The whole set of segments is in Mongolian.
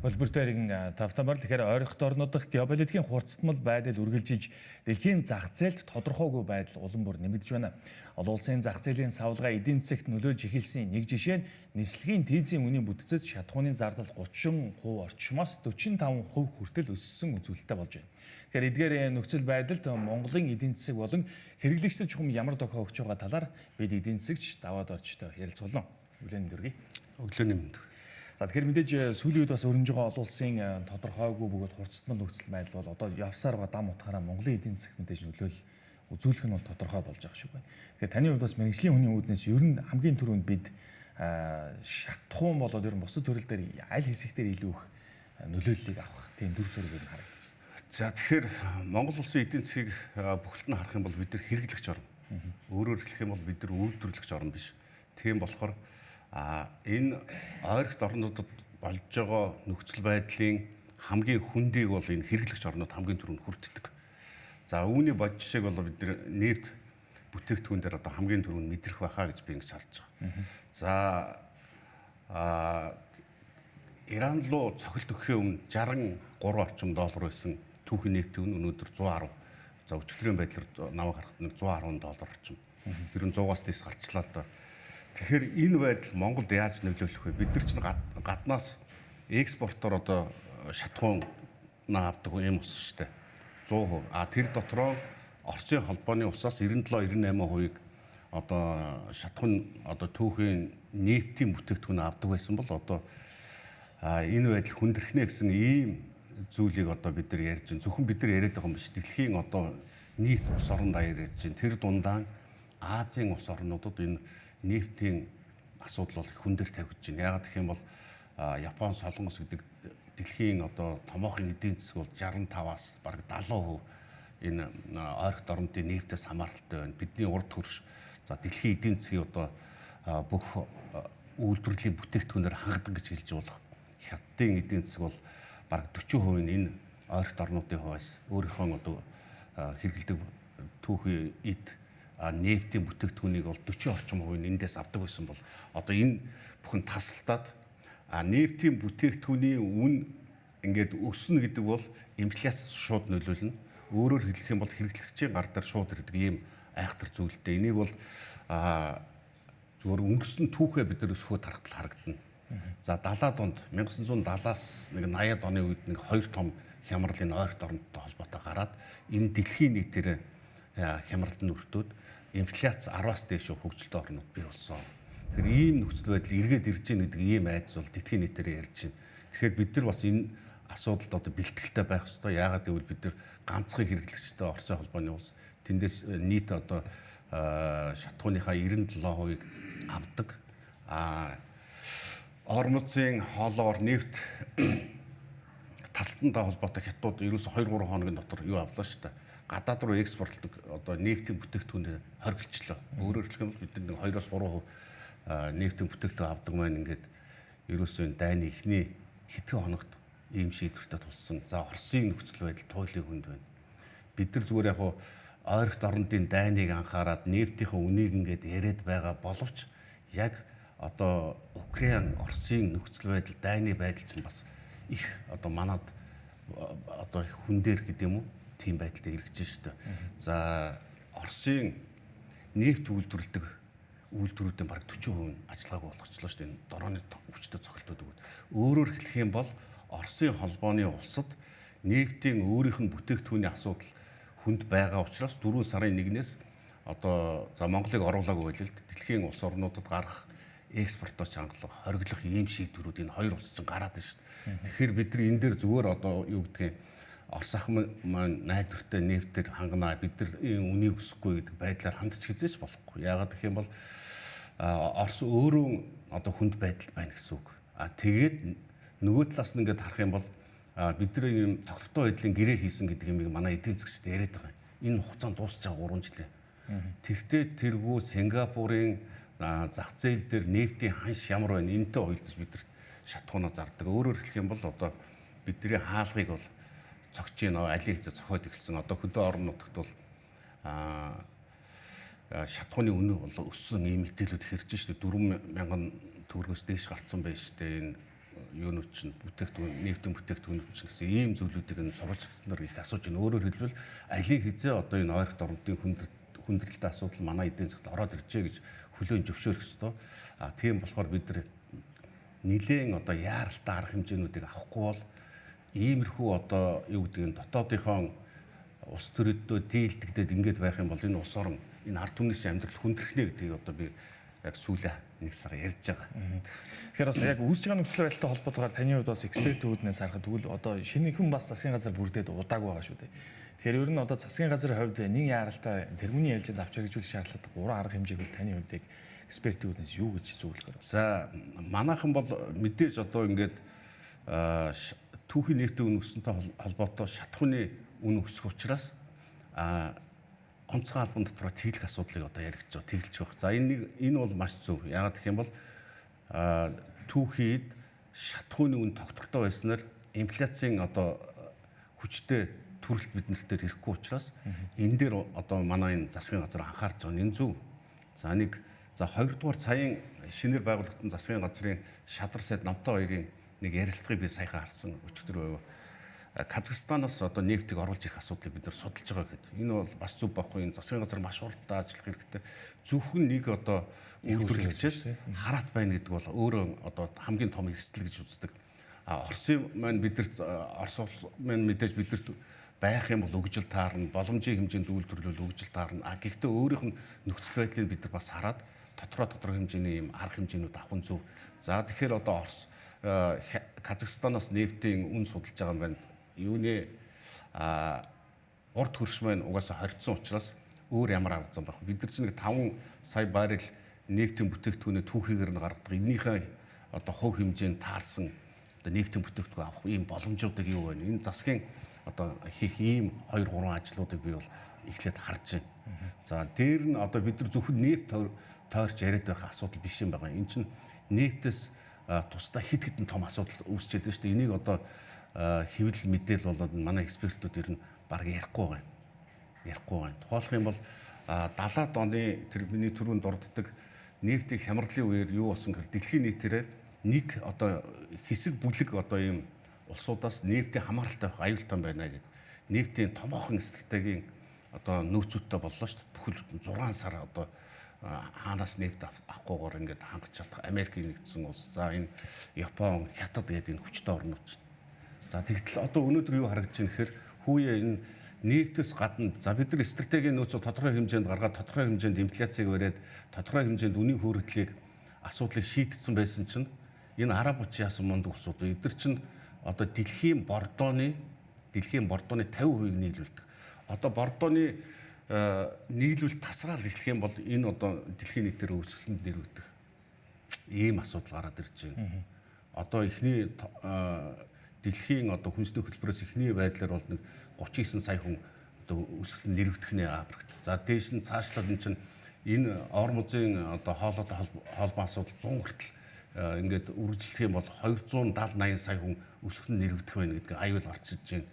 Хөлбөртөөрийн тавтамаар тэгэхээр ойролцоот орнууд дахь геополитикийн хурцтмал байдал үргэлжиж дэлхийн зах зээлд тодорхойгүй байдал улам бүр нэмэгдэж байна. Олон улсын зах зээлийн савлгаа эдийн засагт нөлөөлж эхэлсэн нэг жишээ нь нислэгийн тийзийн үнийн бүтэцэд шатхууны зардал 30% орчмоос 45% хүртэл өссөн үзүүлэлттэй болж байна. Тэгэхээр эдгээр нөхцөл байдалд Монголын эдийн засаг болон хэрэглэгчдад чухам ямар тохиол өгч байгаа талаар бид эдийн засагч Даваад Орчтой ярилцуулна. Өглөөний дөргий. Өглөөний мэнд. За тэгэхээр мэдээж сүүлийн үед бас өрнөж байгаа олон улсын тодорхойгүй бөгөөд хурцтмал нөхцөл байдал бол одоо явсаар байгаа дам утгаараа Монголын эдийн засагт мэдээж нөлөөл үзүүлэх нь бол тодорхой болж байгаа шиг байна. Тэгэхээр таны хувьд бас мэргэжлийн хүний үүднээс ер нь хамгийн түрүүнд бид шатхуун болоод ер нь бусад төрөл дээр аль хэсэгтэр илүү их нөлөөллийг авах тийм дүр зургийг харагдаж байна. За тэгэхээр Монгол улсын эдийн засгийг бүхэлд нь харах юм бол бид нар хэрэглэгч орн. Өөрөөр хэлэх юм бол бид нар үйлдвэрлэгч орн биш. Тийм болохоор энэ ойролцоот орнуудад болж байгаа нөхцөл байдлын хамгийн хүндийг бол энэ хэрэглэгч орнууд хамгийн түрүүнд хүртдэг. За үүний бод жишээг бол бид нар нефт бүтээгдэхүүн дээр одоо хамгийн түрүүнд мэдрэх байхаа гэж би ингэж харж байгаа. За Иран руу цохилт өгөхийн өмнө 63 орчим доллар байсан түүхийн нефтийн үн өнөөдөр 110. За өчигдрийн байдлаар наваг харахад нэг 110 доллар орчим. Ер нь 100-аас дээш гарчлаа л да. Тэгэхээр энэ байдал Монголд яаж нөлөөлөх вэ? Бид нар чинь гаднаас экспортоор одоо шатхуун авдаг юм ус шүү дээ. 100%. Тэр дотроо Оросын холбооны усаас 97-98% одоо шатхуун одоо түүхийн нефтийн бүтээгдэхүүн авдаг байсан бол одоо энэ байдал хүндрэх нэ гэсэн ийм зүйлийг одоо бид нар ярьж байна. Зөвхөн бид нар яриад байгаа юм биш. Дэлхийн одоо нийт ус орон даяар ярьж байна. Тэр дундаа Азийн ус орнуудад энэ нефтийн асуудал бол хүн дээр тавьж байна. Яагаад гэх юм бол Япон, Солонгос гэдэг дэлхийн одоо томоохон эдийн засаг бол 65-аас бараг 70% энэ ойролцоот орнуудын нефтээс хамааралтай байна. Бидний урд хөрш за дэлхийн эдийн засгийн одоо бүх үйлдвэрлэлийн бүтээгдэхүүнээр хангадаг гэж хэлж болох. Хятадын эдийн засаг бол бараг 40% нь энэ ойролцоот орнуудын хувьас өөрийнхөө одоо хэрэглэдэг түүхий эд нефтийн бүтээгдэхүүнийг бол 40 орчим хувь нь эндээс авдаг байсан бол одоо энэ бүхэн тасалдаад нефтийн бүтээгдэхүүний үн ингээд өснө гэдэг бол инфляци шууд нөлөөлнө. Өөрөөр хэлэх юм бол хэрэглэгчийн гар дээр шууд ирдэг ийм айхтар зүйлтэй. Энийг бол зөвхөн өнгөрсөн түүхээ бид нар өсгөхөд харагдана. За 70-аад онд 1970-аас нэг 80-аад оны үед нэг хоёр том хямрал энэ ойролцоот орнуудтай холбоотой гараад энэ дэлхийн нийтээр хямралд нь өртөөд инфляц 10-аас дээш хөгжилтэй орнууд бий болсон. Тэгэхээр ийм нөхцөл байдал эргээд ирж байгаа гэдэг ийм айдас бол дэлхийн нийтээр ярьж байна. Тэгэхээр бид нар бас энэ асуудалд одоо бэлтгэлтэй байх ёстой. Яагаад гэвэл бид нар ганцхан хэрэглэгчтэй Оросын холбооны улс тэндээс нийт одоо шатхууныхаа 97%-ыг авдаг. Ормоцын хоолоор нефт тасалдантай холбоотой хятад ерөөсө 2-3 хоногийн дотор юу авлаа шүү дээ. Гадаад руу экспортлдог одоо нефтийн бүтээгдэхүүнээ хоригдчихлоо. Өөрөөр хэлэх юм бол бид нэг 2-3% нефтийн бүтээгдэхүүн авдаг маань ингээд ерөөсөө дайны эхний хэдхэн хоногт ийм шийдвэртэй тулсан. За Оросын нөхцөл байдал туйлын хүнд байна. Бид нар зүгээр яг ойролцоот орнуудын дайныг анхаарад нефтийнхээ үнийг ингээд яриад байгаа боловч яг одоо Украин Оросын нөхцөл байдал дайны байдал чинь бас их одоо манад одоо хүн дээр гэдэг юм уу тийм байдалд эргэж штэ. За Оросын нефт үйлдвэрлэдэг үйлдвэрүүдийн бараг 40% нь ажиллаагүй болгочлоо штэ. Энэ дорооны хүчтэй цогцолтууд өгöd. Өөрөөр хэлэх юм бол Оросын холбооны улсад нефтийн өөрийнх нь бүтээгдэхүүний асуудал хүнд байгаа учраас 4 сарын 1-ээс одоо за Монголыг оруулаагүй байлаа л дэлхийн улс орнуудад гарах экспортоос хангалах, хориглох ийм шийдвэрүүд энэ хоёр улс чинь гараад байна шүү дээ. Тэгэхээр бид нар энэ дээр зүгээр одоо юу гэдгийг Орос ах маань найдвартай нефтээр ханганаа бид нар үнийг өсөхгүй гэдэг байдлаар хандж хизээч болохгүй. Яагаад гэх юм бол Орос өөрөө одоо хүнд байдал байна гэсэн үг. Тэгээд нөгөө талаас нь ингээд харах юм бол бид нар ийм тогтвортой байдлын гэрээ хийсэн гэдэг юмыг манай эдийн засгчид яриад байгаа юм. Энэ хугацаанд дуусч байгаа 3 жилээ. Тэртээ тэргүй Сингапурын зах зээл дээр нефтийн ханш ямар байна энэтэй уялдаж бид нар шатхуунаа зардаг. Өөрөөр хэлэх юм бол одоо бидний хаалгыг бол цогч ийн алийг зохиод эхэлсэн. Одоо хөдөө орон нутагт бол шатхууны үнэ бол өссөн ийм мэдээлүүд хэрж штэ 4,000 төгрөгөөс дээш гарцсан байж штэ. Энэ юунууд чинь бүтээгдэхүүн нефтийн бүтээгдэхүүнүүд чинь гэсэн ийм зүйлүүдийг нь сурвалжлагч нар их асууж байна. Өөрөөр хэлбэл алийг хизээ одоо энэ ойролт орнуудын хүндрэлтэй асуудал манай эдийн засгт ороод иржээ гэж хүлээн зөвшөөрөх ёстой. Тийм болохоор бид нар нэлээд одоо яаралтай арга хэмжээнүүдийг авахгүй бол иймэрхүү одоо юу гэдэг нь дотоодынхон улс төрөддөө дийлдэгдээд ингэж байх юм бол энэ улс орн энэ ард түмний амьдрал хүндрэх нэ гэдгийг одоо би яг сүүлийн нэг сар ярьж байгаа. Тэгэхээр бас яг үүсэж байгаа нөхцөл байдалтай холбоотойгоор таны хувьд бас экспертүүднээс харахад тэгвэл одоо шинэхэн бас засгийн газар бүрдээд удаагүй байгаа шүү дээ. Тэгэхээр ер нь одоо засгийн газрын хувьд нэг яаралтай тэргүүний ялжид авч хэрэгжүүлэх шаардлагатай 3 арга хэмжээг бол таны хувьд яг экспертүүднээс юу гэж зөвлөхөөр. За манайхан бол мэдээж одоо ингээд түүхийн нефтийн үн өссөнтэй холбоотой шатхууны үн өсөх учраас онцгой албан дотор тэглэх асуудлыг одоо яригдж байгаа, тэглэж байгаа. За энэ бол маш зөв. Яагаад гэх юм бол түүхийд шатхууны үн тогтвортой байснаар инфляцийн одоо хүчтэй төрөлт биднэрт дээр ирэхгүй учраас энэ дээр одоо манай энэ засгийн газар анхаарч байгаа нь зөв. За хоёрдугаар саяын шинээр байгуулагдсан засгийн газрын шадар сайд Намтай хоёрын нэг ярилцлагыг би саяхан харсан өчигдөр байв. Казахстанаас одоо нефтийг оруулж ирэх асуудлыг бид нар судалж байгаа гэдэг. Энэ бол бас зөв байхгүй. Энэ засгийн газар маш хурдтай ажиллах хэрэгтэй. Зөвхөн нэг одоо үйлдвэрлэгчээс хараат байна гэдэг бол өөрөө одоо хамгийн том эрсдэл гэж үздэг. Орсын маань Орос улс маань мэдээж бидэрт байх юм бол өгжил таарна, боломжийн хэмжээнд үйлдвэрлэл өгжил таарна. Гэхдээ өөрийнх нь нөхцөл байдлыг бид нар бас хараад тодорхой хэмжээний юм арга хэмжээнүүд авах нь зөв. За тэгэхээр одоо Казахстанаас нефтийн үн судалж байгаа юм байна. Юуны урд хөрш маань угаасаа хоригдсон учраас өөр ямар арга зам байх вэ? Бид нар чинь нэг 5 сая баррел нефтийн бүтээгдэхүүнээ түүхийгээр нь гаргадаг. Энийхээ одоо хувь хэмжээнд таарсан одоо нефтийн бүтээгдэхүүн авах ийм боломжуудыг юу вэ? Энэ засгийн одоо хийх ийм 2-3 ажлуудыг би бол эхлээд харж байна. За дээр нь одоо бид нар зөвхөн нефт тойрч яриад байх асуудал биш юм байна. Энэ чинь нефтээс тусдаа хид том асуудал үүсчихэд байна шүү дээ. Энийг одоо хэвлэл мэдээл болоод манай экспертүүд ер нь баг ярихгүй байгаа. Тухайлх юм бол 70-аад оны тэр миний түрүүнд дурддаг нефтийн хямралын үеэр юу болсон гэхээр дэлхийн нийтээрээ нэг одоо хэсэг бүлэг одоо ийм улсуудаас нефтийн хамааралтай байх аюултай байна гэдэг. Нефтийн томоохон стратегийн одоо нөөцүүдтэй боллоо шүү дээ. Бүхэл 6 сар одоо хаанаас нефт авахгүйгээр ингээд хангаж чадах Америкийн нэгдсэн улс, за энэ Япон, Хятад гэдэг энэ хүчтэй орнууд чинь. За тэгтэл одоо өнөөдөр юу харагдаж байна гэхээр хүүе энэ нефтээс гадна за бид нар стратегийн нөөцөө тодорхой хэмжээнд гаргаад тодорхой хэмжээнд инфляцийг бариад тодорхой хэмжээнд үнийн хөрөгдлийг асуудлыг шийдсэн байсан чинь энэ араб улсын яасан мундаг улсууд эдгээр чинь одоо дэлхийн бордооны 50% нийлүүлдэг. Одоо бордооны нийлүүл тасраал эхлэх юм бол энэ одоо дэлхийн нийтээр өсөлтөнд нэрвэгдэх ийм асуудал гараад ирж байна. Одоо эхний дэлхийн одоо хүнсний хөтөлбөрөөс эхний байдлаар бол нэг 39 сая хүн одоо өсөлтөнд нэрвэгдэх нэ Африкт. За дээш нь цаашлаад энэ чинь энэ ормозын одоо хоолойтой холбоо асуудал 100 хүртэл ингээд үргэлжлэх юм бол 270-80 сая хүн өсөлтөнд нэрвэгдэх байна гэдэг аюул гарч ирж байна.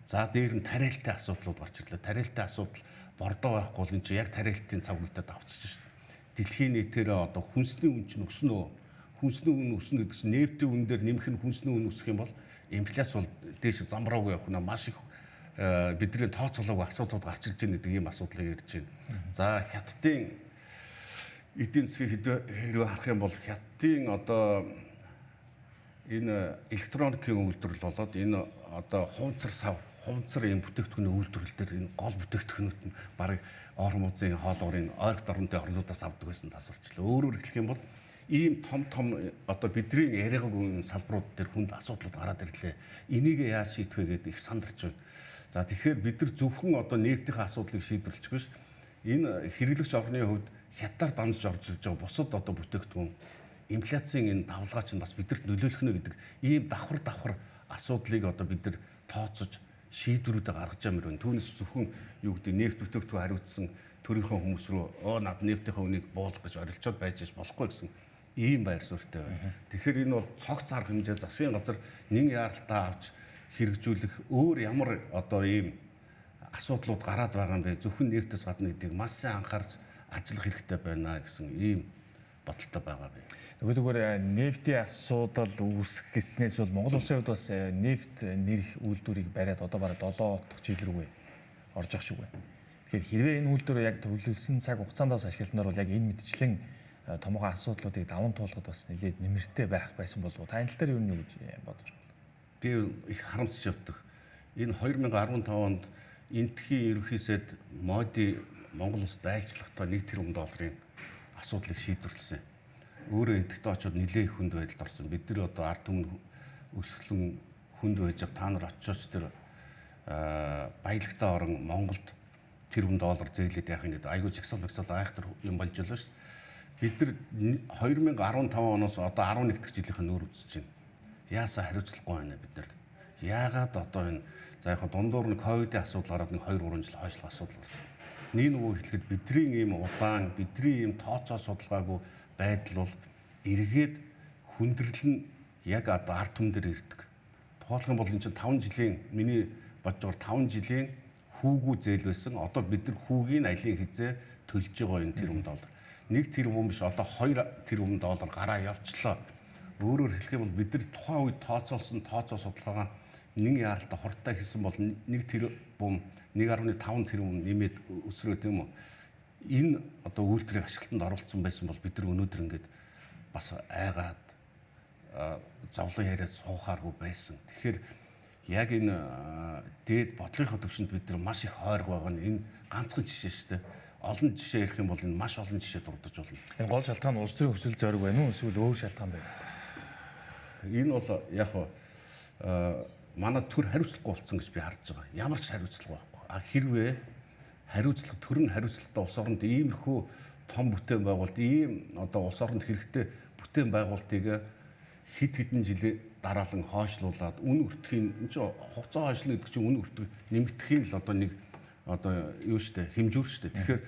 За дээр нь тариалтай асуудлууд гарч ирлээ. Тариалтай асуудал бордоо байхгүй бол энэ чинь яг тариалтын цав гүйтээд авчихсан шүү дээ. Дэлхийн нийтээрээ одоо хүнсний үн чинь өснө. Хүнсний үн өснө гэдэг чинь нефтийн үн дээр нэмэх нь хүнсний үн өсөх юм бол инфляц бол дээш замбраагүй явах нь маш их бидний тооцоолоогүй асуудлууд гарч ирж байгаа гэдэг ийм асуудлыг ярьж байна. За хятадын эдийн засгийг хэрвээ харах юм бол хятадын одоо энэ электроникийн үйлдвэрлэл болоод энэ одоо хувцар ийм бүтээгдэхүүний үйлдвэрлэл дээр энэ гол бүтээгдэхүүнүүд нь бараг ормозын хоолуурын ойролт орнуудаас авдаг байсан тасарчлаа. Өөрөөр хэлэх юм бол ийм том одоо бидний яриагаагүй салбарууд дээр хүнд асуудлууд гараад ирлээ. Энийг яаж шийдэх вэ гэдэг их сандарч байна. За тэгэхээр бид нар зөвхөн одоо нефтийн асуудлыг шийдвэрлэх биш энэ хэрэглэгч орны хувьд хятадаар дамжиж орж ирж байгаа бусад одоо бүтээгдэхүүн инфляцийн энэ давлгаа чинь бас бидэрт нөлөөлөх нэ гэдэг ийм давхар асуудлыг одоо бид нар тооцож шийдвэрүүдээ гаргаж байгаа юм. Түүнээс зөвхөн юу гэдэг нефт бүтээгдэхүүн хариуцсан төрийнхөө хүмүүс рүү над нефтийнхээ үнийг буулгах гэж орилцоод байж болохгүй гэсэн ийм байр суурьтай байна. Тэгэхээр энэ бол цогц арга хэмжээ засгийн газар нэг яаралтай авч хэрэгжүүлэх өөр ямар одоо ийм асуудлууд гараад байгаа юм бэ? Зөвхөн нефтээс гадна гэдгийг маш сайн анхаарч ажиллах хэрэгтэй байна гэсэн ийм бодолтой байгаа би. Нөгөөдгөр нефтийн асуудал үүсэх гэснээс бол Монгол улсын хувьд бас нефт нэрх үйлдвэрийг бариад одоо бараг 7 дахь жил рүүгээ орж ах шиг байна. Тэгэхээр хэрвээ энэ үйлдвэр яг төлөвлөсөн цаг хугацаанд бас ашигланаар бол яг энэ мэдчлэн томоохон асуудлуудыг даван туулахад бас нэлээд нэмэртэй байх байсан болов уу? Та энэ тал дээр юу нэг гэж бодож байна? Би их харамсаж явдаг. Энэ 2015 онд энтхийн ерөнхий сайд Моди Монгол улсад айлчлахдаа 1 тэрбум долларын асуудлыг шийдвэрлсэн. Өөрөө энтхтэй очиод нэлээд их хүнд байдалд орсон. Бид нар одоо ард түмэн өсгөлэн хүнд байж та нар очиж тэр баялагтаа орон Монголд тэрбум доллар зээлээд яах ингээд айгүй жагсаал айхтар юм болж байлаа шүү дээ. Бид нар 2015 оноос одоо 11 дахь жилийнхэн нүүр үзэж байна. Яасаа хариуцлагагүй байна бид нар. Яагаад одоо энэ за яг дундуур нь ковидын асуудал гараад нэг 2-3 жил хойшлох асуудал гарсан. Нэг нөгөө хэлэхэд бидний ийм удаан, бидний ийм тооцоо судалгаагүй байдал бол эргээд хүндрэл нь яг одоо ард түмэн дээр ирдэг. Тухайлх юм бол энэ чинь 5 жилийн миний бодож байгаа 5 жилийн хүүгүү зээл байсан. Одоо бид нар хүүгийн алийг хизээ төлж байгаа энэ тэрбум доллар. 1 тэрбум биш одоо 2 тэрбум доллар гараа явчлаа. Өөрөөр хэлэх юм бол бид нар тухайн үед тооцоолсон тооцоо судалгаагаа нэг яаралтай хортой хийсэн бол 1 тэрбум 1.5 тэрбум нэмээд өсрөөд юм уу? Энэ одоо үйлдвэрийн ашиглалтанд оруулсан байсан бол бид нар өнөөдөр ингээд бас айгаад зовлон яриад суухааргүй байсан. Тэгэхээр яг энэ дээд бодлогын төвшөнд бид нар маш их ойрго байгаа нь энэ ганцхан жишээ шүү дээ. Олон жишээ ярих юм бол энэ маш олон жишээ дурдж болно. Энэ гол шалтгаан нь улс төрийн хүсэл зориг байна уу эсвэл өөр шалтгаан байна уу? Энэ бол яг манай төр хариуцлагагүй болсон гэж би харж байгаа. Ямар ч хариуцлага байхгүй. Хэрвээ хариуцлага төр нь хариуцлагатай улс оронд иймэрхүү том бүтээн байгуулалт ийм одоо улс оронд хэрэгтэй бүтээн байгуулалтыг хэд хэдэн жилийн дараалан хойшлуулад үн өртөхийн энэ чинь хугацаа хойшлно гэдэг чинь үн өртөг нэмэгдэхийн л одоо нэг одоо юу штэ хэмжүүр штэ. Тэгэхээр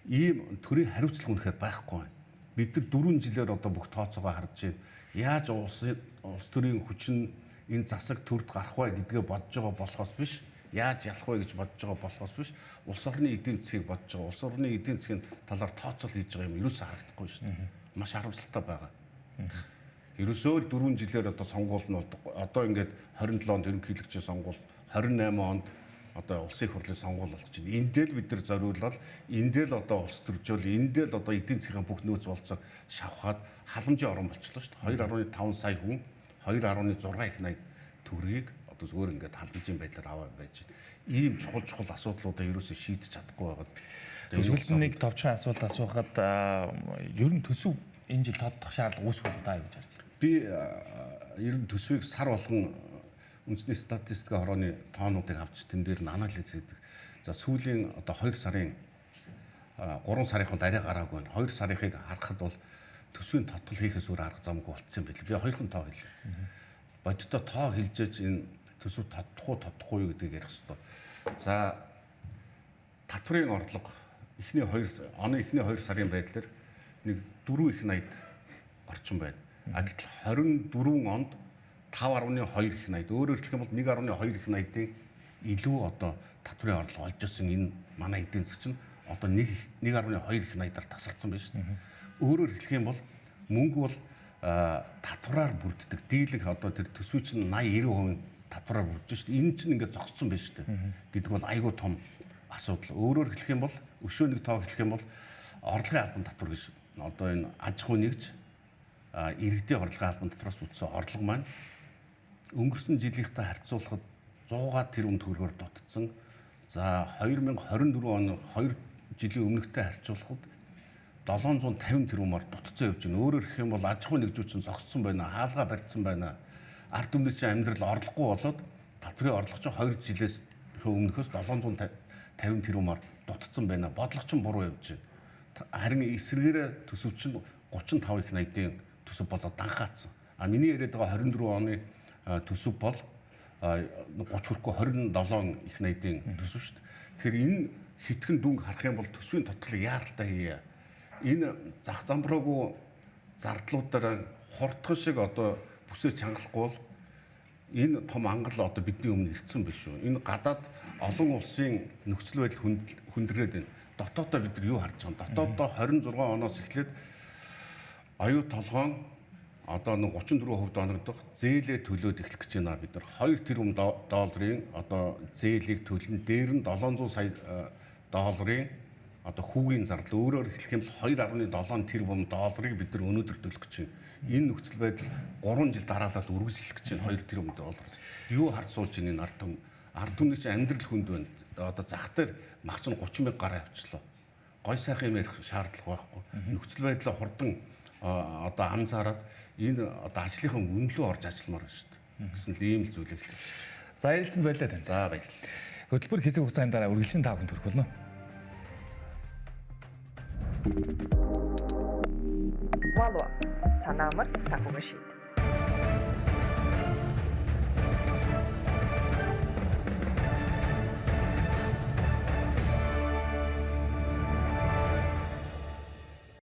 ийм төрийн хариуцлага үнэхээр байхгүй байна. Бид нар 4 жилээр одоо бүх тооцоогоо харж байна. Яаж улс төрийн хүчин энэ засаг төрд гарах вэ гэдгээ бодож байгаа болохоос биш. Яаж ялах вэ гэж бодож байгаа болохоос биш. Улс орны эдийн засгийг бодож байгаа. Улс орны эдийн засгийн талаар тооцоол хийж байгаа юм ерөөсөө харагдахгүй шүү дээ. Маш харамсалтай байгаа. Ерөөсөө 4 жилээр одоо сонгуул нь одоо ингээд 27 онд ерөнхийлөгчийн сонгуул 28 онд одоо улсын хурлын сонгуул болох чинь эндээ л бид нар зориулаад эндээ л одоо улс төржөөл эндээ л одоо эдийн засгийн бүх нөөц болцоо шавхаад халамжийн орон болчихлоо шүү дээ. 2.5 сая хүн 2.6 их найд төгрөгийг одоо зүгээр ингээд халамжийн байдлаар аваа байж байна. Ийм чухал асуудлуудаа ерөөсөө шийдэж чадахгүй байгаа. Төсвөлд нэг товчхон асуулт асуухад ер нь төсөв энэ жил тодтох шаардлага үүсэх үү та юу гэж харж байна? Би ер нь төсвийг сар болгон үндэсний статистикийн хорооны тоонуудыг авч тэн дээр нь анализ хийдэг. За сүүлийн одоо 2 сарын 3 сарынх бол арай гараагүй байна. 2 сарынхыг харахад бол төсвийн тодтол хийхээс өөр арга замгүй болцсон байл. Би 2 хэн тоо хэллээ. Бодиттой тоо хэлжээж энэ төсөв тодтохгүй юу гэдгийг ярих хэрэгтэй. За татврын орлого оны эхний 2 сарын байдлаар нэг 4 их найд орчин байна. Гэтэл 24 онд 5.2 их найд. Өөрөөр хэлэх юм бол 1.2 их найдын илүү одоо татврын орлого олж ирсэн энэ манай эдийн засаг чинь одоо 1.2 их найдаар тасарсан байна шүү дээ. Өөрөөр хэлэх юм бол мөнгө бол татвараар бүрддэг. Дийлэх одоо тэр төсвийн чинь 80-90% татвараар бүрдэж шүү дээ. Энэ чинь ингээд зогссон байна шүү дээ. Гэдэг бол айгүй том асуудал. Өөрөөр хэлэх юм бол өшөө нэг тоо хэлэх юм бол орлогын албан татвар гэж одоо энэ аж ахуй нэгж иргэдийн орлогын албан татвараас бүтсэн орлого маань өнгөрсөн жилийнхтэй харьцуулахад 100 тэрбум төгрөгөөр дутцсан. За 2024 оны 2 жилийн өмнөхтэй харьцуулахад 750 тэрбумаар дутцсан явж байна. Өөрөөр хэлэх юм бол аж ахуй нэгжүүд чинь зогссон байна, хаалгаа барьсан байна. Ард түмний чинь амьдрал орлохгүй болоод татврын орлого чинь 2 жилээс өмнөхөөс 750 тэрбумаар дутцсан байна. Бодлого чинь буруу явж байна. Харин эсвэргээрээ төсөв чинь 35 их найдын төсөв болоод данхаацсан. Миний яриад байгаа 24 оны төсөв бол 30 хүрэхгүй 27 их найдын төсөв шүү дээ. Тэгэхээр энэ хитгэн дүнг харах юм бол төсвийн тотлыг яаралтай хийе. Энэ зах замбраагүй зардлуудаараа хурдхан шиг одоо бүсээ чангалахгүй бол энэ том ангал одоо бидний өмнө ирсэн биш үү. Энэ гадаад олон улсын нөхцөл байдал хүндрээд байна. Дотоодоо бид нар юу харж байгаа юм? Дотоодоо 26 оноос эхлээд аюу толгойн одоо нэг 34% оногдох зээлээ төлөөд эхлэх гэж байна. Бид нар 2 тэрбум долларын одоо зээлийг төлнө. Дээр нь 700 сая долларын одоо хүүгийн зардал, өөрөөр хэлэх юм бол 2.7 тэрбум долларыг бид нар өнөөдөр төлөх гэж байна. Энэ нөхцөл байдал 3 жил дараалаад үргэлжлэх гэж байна. 2 тэрбум доллар. Юу харж сууж ийн энэ ард түмэн. Ард түмний чинь амьдрал хүнд байна. Одоо зах дээр мах чинь 30 мянга гараа авчлаа. Гой сайхан юм ярих шаардлага байхгүй. Нөхцөл байдлаа хурдан одоо анзаараад энэ одоо ажлынхаа үнэлүү орж ажилламаар байна шүү дээ. Гэсэн л ийм л зүйлийг хэлж байна. За ярилцсан байлаа тань. За баярлалаа. Хөтөлбөр хэсэг хугацааны дараа үргэлжлэн та бүхэнд хүрэх болно. Валу санаамар сахугашид.